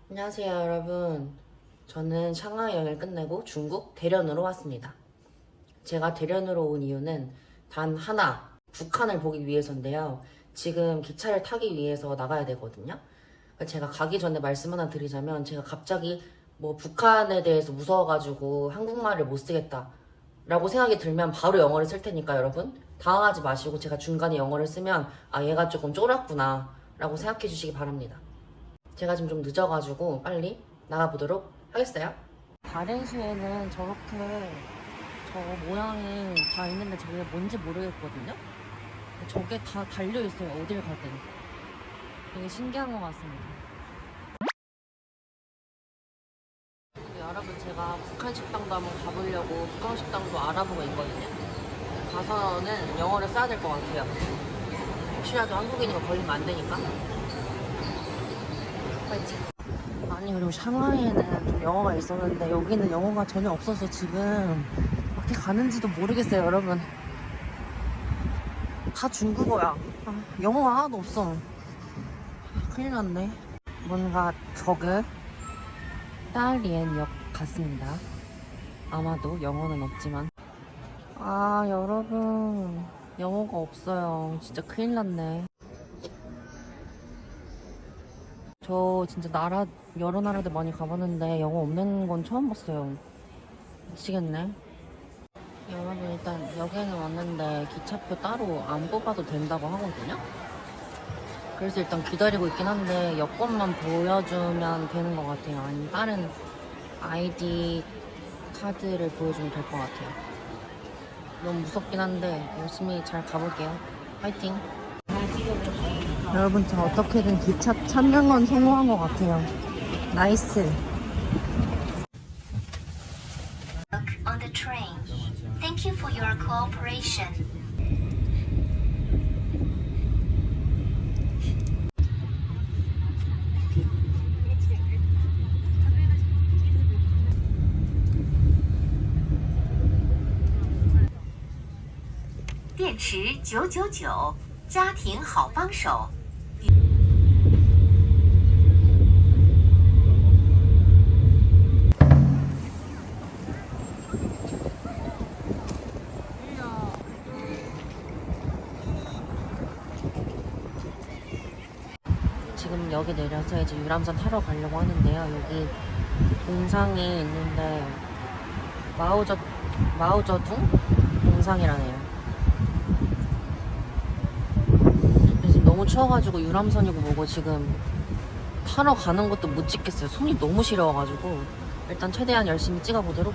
안녕하세요 여러분. 저는 샹하이 여행을 끝내고 중국 대련으로 왔습니다. 제가 대련으로 온 이유는 단 하나, 북한을 보기 위해서인데요. 지금 기차를 타기 위해서 나가야 되거든요. 제가 가기 전에 말씀 하나 드리자면, 제가 갑자기 북한에 대해서 무서워가지고 한국말을 못 쓰겠다 라고 생각이 들면 바로 영어를 쓸 테니까 여러분 당황하지 마시고, 제가 중간에 영어를 쓰면 아 얘가 조금 쫄았구나 라고 생각해 주시기 바랍니다. 제가 지금 좀 늦어가지고 빨리 나가보도록 하겠어요. 다른 시에는 저렇게 저 모양이 다 있는데 저게 뭔지 모르겠거든요. 저게 다 달려있어요, 어딜 가든. 되게 신기한 것 같습니다. 여러분, 제가 북한 식당도 한번 가보려고 북한 식당도 알아보고 있거든요. 가서는 영어를 써야 될 것 같아요. 혹시라도 한국인이가 걸리면 안 되니까. 파이팅! 아니, 그리고 샹하이에는 좀 영어가 있었는데 여기는 영어가 전혀 없어서 지금 어떻게 가는지도 모르겠어요, 여러분. 다 중국어야. 영어가 하나도 없어. 큰일 났네. 뭔가 저그 딸리엔역 같습니다. 아마도 영어는 없지만. 아, 여러분, 영어가 없어요. 진짜 큰일 났네. 저 진짜 여러 나라들 많이 가봤는데 영어 없는 건 처음 봤어요. 미치겠네. 여러분, 일단 여기는 왔는데 기차표 따로 안 뽑아도 된다고 하거든요. 그래서 일단 기다리고 있긴 한데 여권만 보여주면 되는 것 같아요. 아니면 다른 아이디 카드를 보여주면 될 것 같아요. 너무 무섭긴 한데 열심히 잘 가볼게요. 파이팅! 여러분, 저 어떻게든 기차 찾는 건 성공한 것 같아요. 나이스! On the train. Thank you for your cooperation.电池999家庭好帮手。 지금 여기 내려서 이제 유람선 타러 가려고 하는데요. 여기 동상이 있는데 마오쩌둥 동상이라네요. 지금 너무 추워가지고 유람선이고 뭐고 지금 타러 가는 것도 못 찍겠어요. 손이 너무 시려워가지고 일단 최대한 열심히 찍어보도록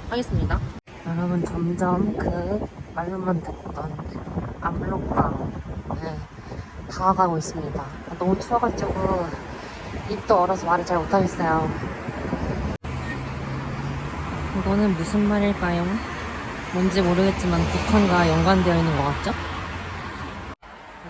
하겠습니다. 여러분, 점점 그 말로만 듣던 압록강에 다가가고 있습니다. 너무 추워가지고 입도 얼어서 말을 잘 못하겠어요. 이거는 무슨 말일까요? 뭔지 모르겠지만 북한과 연관되어 있는 것 같죠?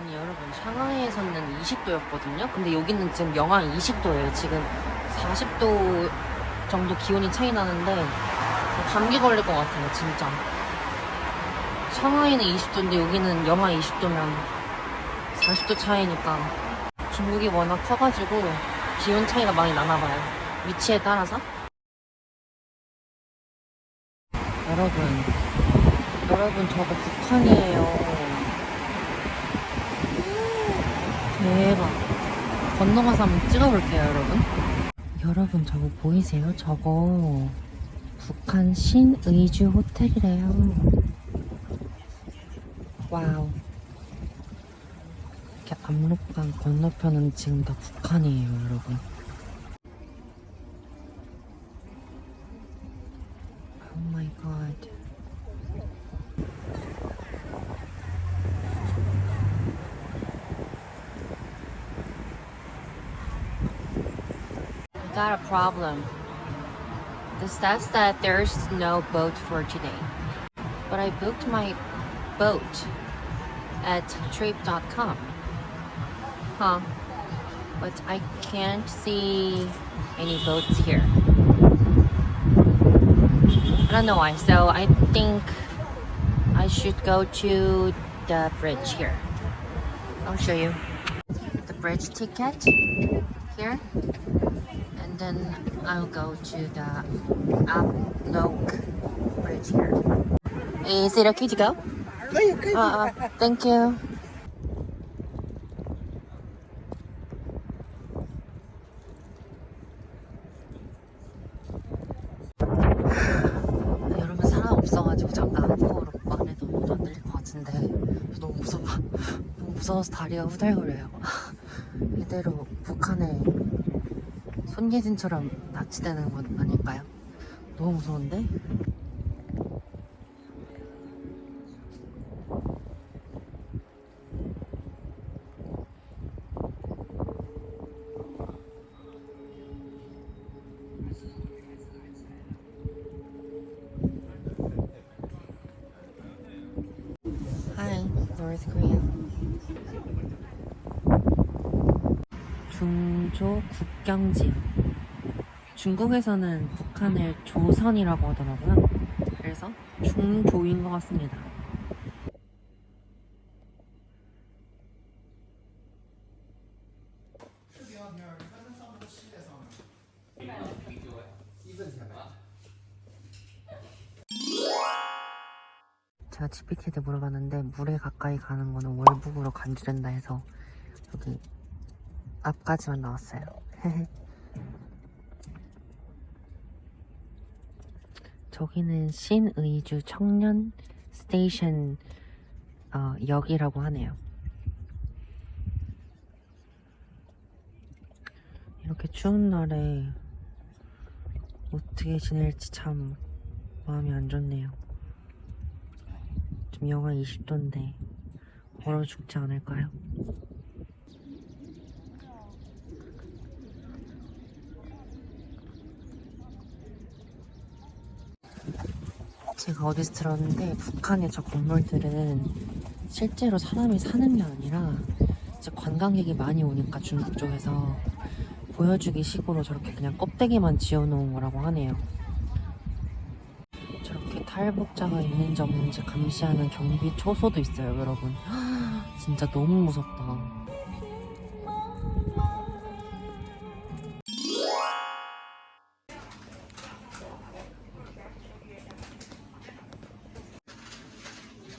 아니 여러분, 샹하이에서는 20도였거든요. 근데 여기는 지금 영하 20도예요. 지금 40도 정도 기온이 차이 나는데 감기 걸릴 것 같아요, 진짜. 샹하이는 20도인데 여기는 영하 20도면 40도 차이니까. 중국이 워낙 커가지고 기온 차이가 많이 나나봐요, 위치에 따라서. 여러분 저거 북한이에요. 대박. 건너가서 한번 찍어볼게요, 여러분 저거 보이세요? 저거 북한 신의주 호텔이래요. 와우. 이렇게 압록강 건너편은 지금 다 북한이에요, 여러분. got a problem. It says that there's no boat for today. But I booked my boat at trip.com. Huh. But I can't see any boats here. I don't know why. So I think I should go to the bridge here. I'll show you the bridge ticket here, and then I'll go to the Uploak bridge here. Is it okay to go? Thank you. 여러분 사람 없어가지고 잠깐 한국어로 말해도 못 안 들릴 것 같은데 너무 무서워. 너무 무서워서 다리가 후달거려요. 이대로 북한에 손예진처럼 납치되는 건 아닐까요? 너무 무서운데? Hi, North Korea. 중조 국경지역. 중국에서는 북한을 조선이라고 하더라고요. 그래서 중조인 것 같습니다. 제가 GPT한테 물어봤는데 물에 가까이 가는 거는 월북으로 간주된다 해서 여기 앞까지만 나왔어요. 저기는 신의주 청년 스테이션 역이라고 하네요. 이렇게 추운 날에 어떻게 지낼지 참 마음이 안 좋네요. 지금 영하 20도인데 얼어 죽지 않을까요? 제가 어디서 들었는데 북한의 저 건물들은 실제로 사람이 사는 게 아니라 이제 관광객이 많이 오니까 중국 쪽에서 보여주기 식으로 저렇게 그냥 껍데기만 지어놓은 거라고 하네요. 저렇게 탈북자가 있는지 없는지 감시하는 경비 초소도 있어요, 여러분. 진짜 너무 무섭다.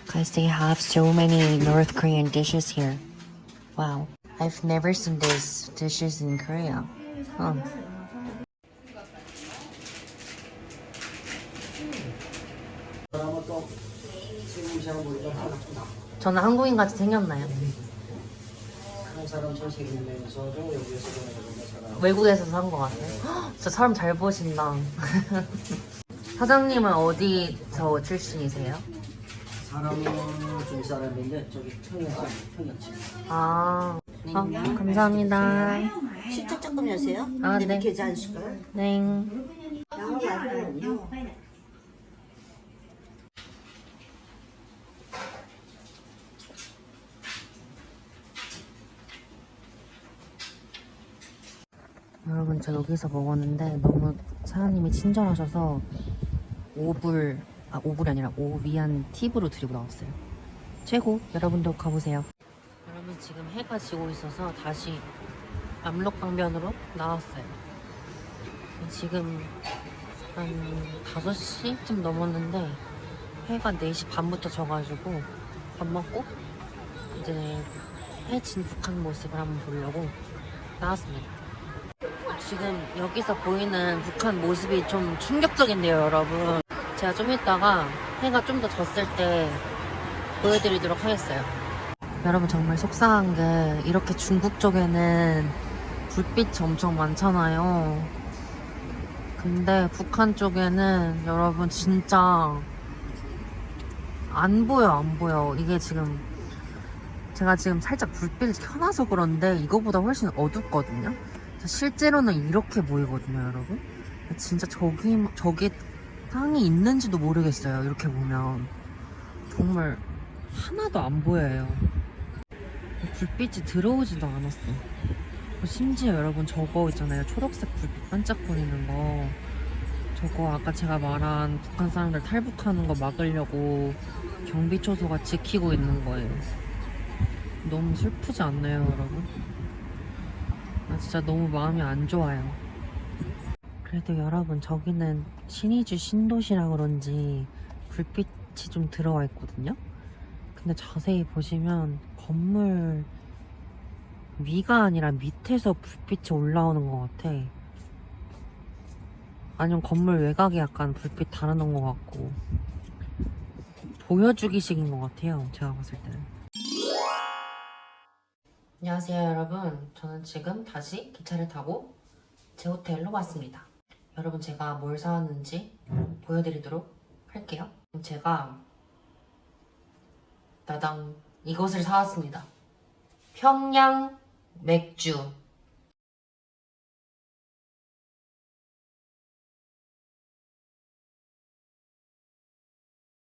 Because they have so many North Korean dishes here. Wow. I've never seen these dishes in Korea. Huh. 저는 한국인 같이 생겼나요? 외국에서 산 것 같아요. 진짜 사람 잘 보신다. 사장님은 어디서 출신이세요? 사람은 중 사람인데 저기 평양치. 아, 감사합니다. 실적 조금 여세요? 아, 네. 계좌 하실까요? 네. 양호 말고요. 여러분, 저 여기서 먹었는데 너무 사장님이 친절하셔서 5불이 아니라 5위안 팁으로 드리고 나왔어요. 최고! 여러분도 가보세요. 여러분, 지금 해가 지고 있어서 다시 압록강변으로 나왔어요. 지금 한 5시쯤 넘었는데 해가 4시 반부터 져가지고 밥 먹고 이제 해 진 북한 모습을 한번 보려고 나왔습니다. 지금 여기서 보이는 북한 모습이 좀 충격적인데요, 여러분. 제가 좀 이따가 해가 좀 더 졌을 때 보여드리도록 하겠어요. 여러분, 정말 속상한 게 이렇게 중국 쪽에는 불빛이 엄청 많잖아요. 근데 북한 쪽에는 여러분 진짜 안 보여. 이게 지금 제가 지금 살짝 불빛을 켜놔서 그런데 이거보다 훨씬 어둡거든요. 실제로는 이렇게 보이거든요, 여러분. 진짜 저게 땅이 있는지도 모르겠어요. 이렇게 보면 정말 하나도 안 보여요. 불빛이 들어오지도 않았어. 심지어 여러분 저거 있잖아요. 초록색 불빛 반짝거리는 거. 저거 아까 제가 말한 북한 사람들 탈북하는 거 막으려고 경비초소가 지키고 있는 거예요. 너무 슬프지 않나요, 여러분? 나 진짜 너무 마음이 안 좋아요. 그래도 여러분 저기는 신의주 신도시라 그런지 불빛이 좀 들어와 있거든요. 근데 자세히 보시면 건물 위가 아니라 밑에서 불빛이 올라오는 것 같아. 아니면 건물 외곽에 약간 불빛 달아놓은 것 같고 보여주기식인 것 같아요, 제가 봤을 때는. 안녕하세요 여러분, 저는 지금 다시 기차를 타고 제 호텔로 왔습니다. 여러분 제가 뭘 사왔는지 보여드리도록 할게요. 제가 나당 이것을 사왔습니다. 평양 맥주